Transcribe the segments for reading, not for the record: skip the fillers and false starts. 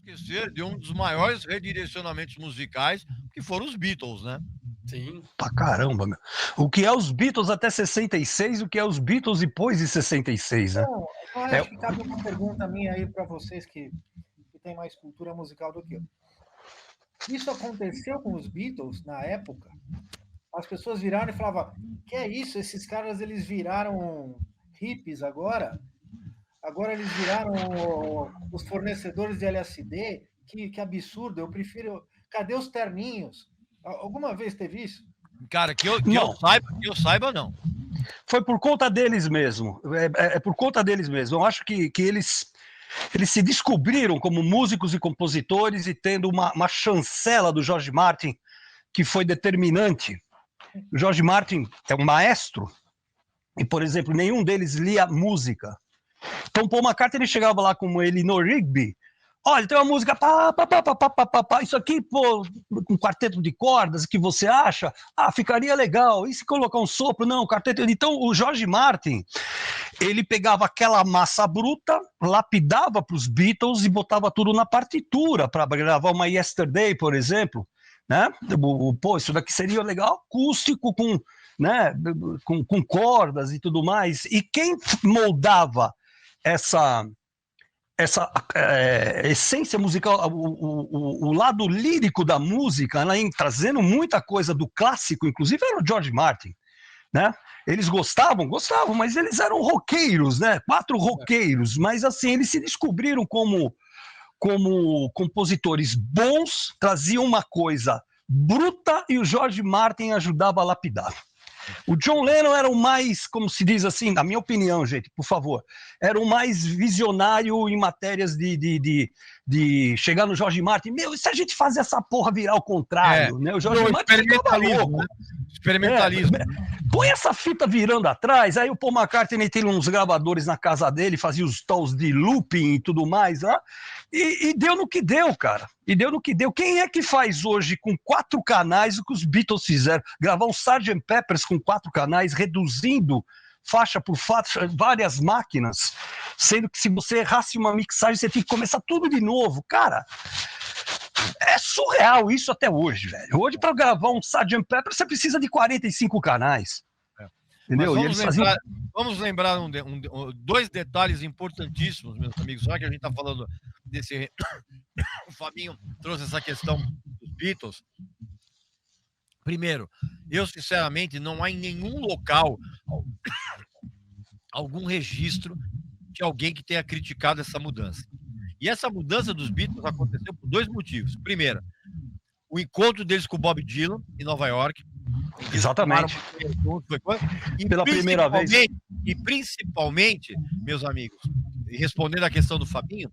esquecer de um dos maiores redirecionamentos musicais, que foram os Beatles, né? Sim. Pra caramba, meu. O que é os Beatles até 66, o que é os Beatles depois de 66, né? Então, eu acho que cabe uma pergunta minha aí para vocês que têm mais cultura musical do que eu. Isso aconteceu com os Beatles na época? As pessoas viraram e falavam: que é isso? Esses caras eles viraram hippies agora? Agora eles viraram os fornecedores de LSD? Que absurdo! Eu prefiro. Cadê os terninhos? Alguma vez teve isso? Cara, que eu saiba, não. Foi por conta deles mesmo. É por conta deles mesmo. Eu acho que eles se descobriram como músicos e compositores e tendo uma chancela do George Martin que foi determinante. O George Martin é um maestro e, por exemplo, nenhum deles lia música. Então, Paul McCartney chegava lá como Eleanor Rigby. Olha, tem uma música, isso aqui, pô, com quarteto de cordas, o que você acha? Ah, ficaria legal. E se colocar um sopro? Não, quarteto. Então, o George Martin, ele pegava aquela massa bruta, lapidava para os Beatles e botava tudo na partitura para gravar uma Yesterday, por exemplo, né? Pô, isso daqui seria legal, acústico, né, com cordas e tudo mais. E quem moldava essa essência musical, o lado lírico da música, né, trazendo muita coisa do clássico, inclusive era o George Martin, né? Eles gostavam, mas eles eram roqueiros, né? 4 roqueiros, mas assim, eles se descobriram como compositores bons, traziam uma coisa bruta e o George Martin ajudava a lapidar. O John Lennon era o mais, como se diz assim, na minha opinião, gente, por favor, era o mais visionário em matérias de chegar no George Martin. Meu, e se a gente fazer essa porra virar ao contrário, né? O George Martin ficava louco. Né? Experimentalismo. Põe essa fita virando atrás, aí o Paul McCartney tem uns gravadores na casa dele, fazia os tons de looping e tudo mais, né? E deu no que deu, cara. E deu no que deu. Quem é que faz hoje com 4 canais o que os Beatles fizeram? Gravar um Sgt. Peppers com 4 canais, reduzindo faixa por faixa, várias máquinas, sendo que se você errasse uma mixagem, você tem que começar tudo de novo. Cara, é surreal isso até hoje, velho. Hoje, para gravar um Sgt. Peppers, você precisa de 45 canais. Entendeu? Vamos lembrar 2 detalhes importantíssimos, meus amigos. Já que a gente está falando desse... O Fabinho trouxe essa questão dos Beatles. Primeiro, eu sinceramente não há em nenhum local algum registro de alguém que tenha criticado essa mudança. E essa mudança dos Beatles aconteceu por 2 motivos. Primeiro, o encontro deles com o Bob Dylan em Nova York. Exatamente. Pela primeira vez. E principalmente, meus amigos, respondendo à questão do Fabinho,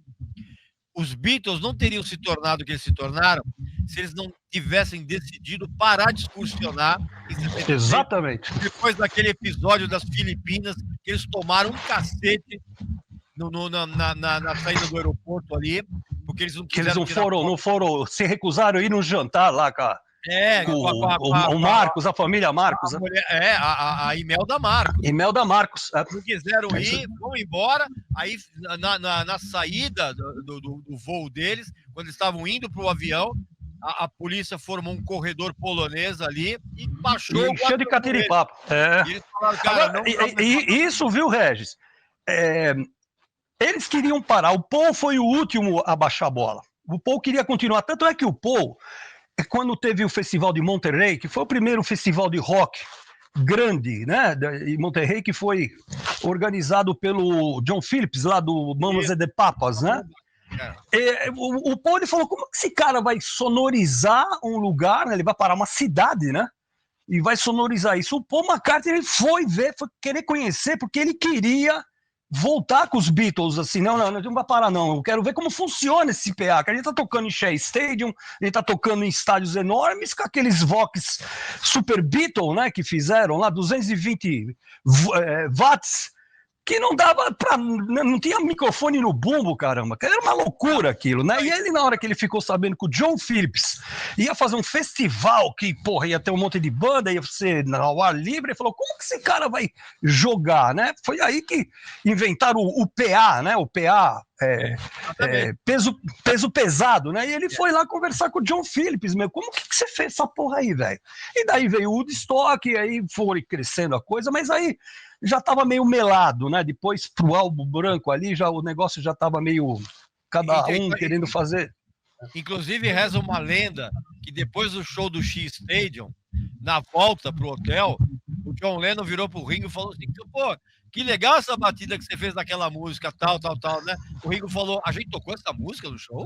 os Beatles não teriam se tornado o que eles se tornaram se eles não tivessem decidido parar de excursionar em 76, exatamente. Depois daquele episódio das Filipinas, que eles tomaram um cacete na saída do aeroporto ali, porque eles não quiseram. Que eles não foram, se recusaram a ir no jantar lá, cara. O Marcos, a família Marcos. A Imelda Marcos. Imelda Marcos. Não quiseram ir, vão embora. Aí, na saída do voo deles, quando eles estavam indo para o avião, a polícia formou um corredor polonês ali e baixou. Cheio de catiripapo. E eles falaram, cara, isso, viu, Regis? Eles queriam parar. O Paul foi o último a baixar a bola. O Paul queria continuar. Tanto é que o Paul, quando teve o Festival de Monterrey, que foi o primeiro festival de rock grande, né, em Monterrey, que foi organizado pelo John Phillips, lá do Mamas and the Papas, né? O Paul, ele falou, como que esse cara vai sonorizar um lugar, né? Ele vai parar uma cidade, né? E vai sonorizar isso. O Paul McCartney, ele foi querer conhecer, porque ele queria voltar com os Beatles, assim, não vai parar não, eu quero ver como funciona esse PA, que a gente tá tocando em Shea Stadium, a gente tá tocando em estádios enormes, com aqueles Vox Super Beatle, né, que fizeram lá, 220 watts, que não dava pra, não tinha microfone no bumbo, caramba, era uma loucura aquilo, né, e ele, na hora que ele ficou sabendo que o John Phillips ia fazer um festival, que, porra, ia ter um monte de banda, ia ser ao ar livre, ele falou, como que esse cara vai jogar, né, foi aí que inventaram o PA, né, o PA peso pesado, né? E ele foi lá conversar com o John Phillips, meu, como que você fez essa porra aí, velho? E daí veio o Woodstock, e aí foi crescendo a coisa, mas aí já tava meio melado, né? Depois pro álbum branco ali, já, o negócio já tava meio, cada um querendo fazer. Inclusive, reza uma lenda que depois do show do X Stadium, na volta pro hotel, o John Lennon virou pro Ringo e falou assim, pô, que legal essa batida que você fez naquela música, tal, né? O Ringo falou, a gente tocou essa música no show?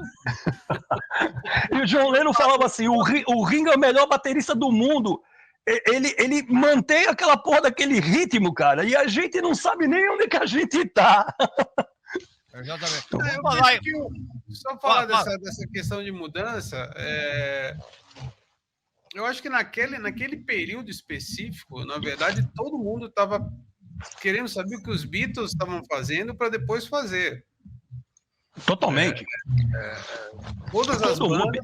E o John Lennon falava assim, o Ringo é o melhor baterista do mundo, ele mantém aquela porra daquele ritmo, cara, e a gente não sabe nem onde que a gente tá. Exatamente. Só falar dessa questão de mudança, eu acho que naquele período específico, na verdade, todo mundo estava querendo saber o que os Beatles estavam fazendo para depois fazer. Totalmente. Todas as bandas,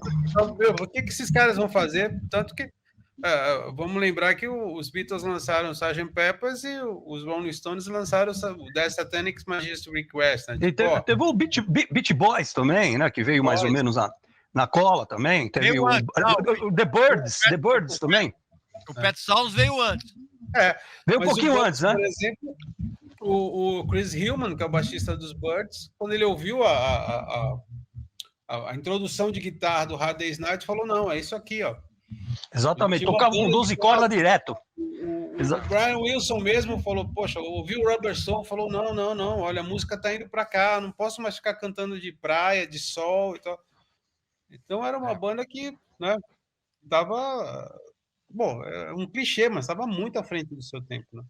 o que esses caras vão fazer? Tanto que vamos lembrar que os Beatles lançaram o Sgt. Pepper's e os Rolling Stones lançaram o The Satanic Majestic Request. Né? E teve o Beach Boys também, né? Que veio mais ou menos na cola também. Teve o The Birds também. O Pet Sounds veio antes. Veio um pouquinho antes, né? Por exemplo, o Chris Hillman, que é o baixista dos Birds, quando ele ouviu a introdução de guitarra do Hard Day's Night, falou, não, é isso aqui, ó. Exatamente, tocava com 12 cordas direto. O Brian Wilson mesmo falou, poxa, ouviu o Rubber Soul, falou, não, olha, a música tá indo para cá, não posso mais ficar cantando de praia, de sol e tal. Então era uma banda que, né, dava, bom, é um clichê, mas estava muito à frente do seu tempo, né?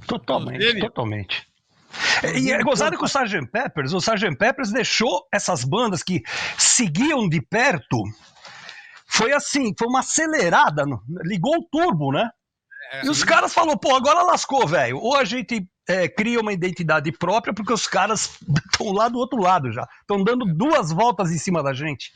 Totalmente. E é gozado que o Sgt. Pepper's deixou essas bandas que seguiam de perto. Foi assim, foi uma acelerada, ligou o turbo, né? E os caras falaram, pô, agora lascou, velho. Ou a gente cria uma identidade própria, porque os caras estão lá do outro lado já. Estão dando 2 voltas em cima da gente.